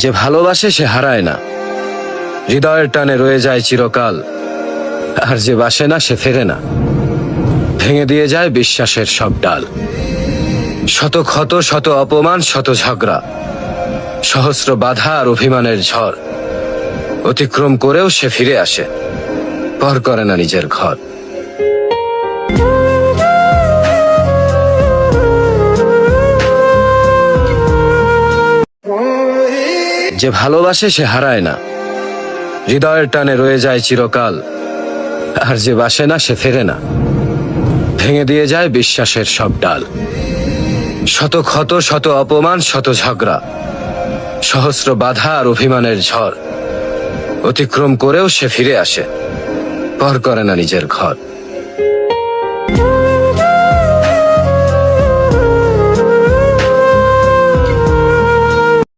যে ভালোবাসে সে হারায় না, হৃদয়ের টানে রয়ে যায় চিরকাল। আর যে বাসে না সে ফেরে না, ভেঙে দিয়ে যায় বিশ্বাসের সব ডাল। শত ক্ষত, শত অপমান, শত ঝগড়া, সহস্র বাধা আর অভিমানের ঝড় অতিক্রম করেও সে ফিরে আসে, পর করে না নিজের ঘর। যে ভালোবাসে সে হারায় না, হৃদয়ের টানে রয়ে যায় চিরকাল। আর যে বাসে না সে ফেরে না, ভেঙে দিয়ে যায় বিশ্বাসের সব ডাল। শত ক্ষত, শত অপমান, শত ঝগড়া, সহস্র বাধা আর অভিমানের ঝড় অতিক্রম করেও সে ফিরে আসে, পর করে না নিজের ঘর।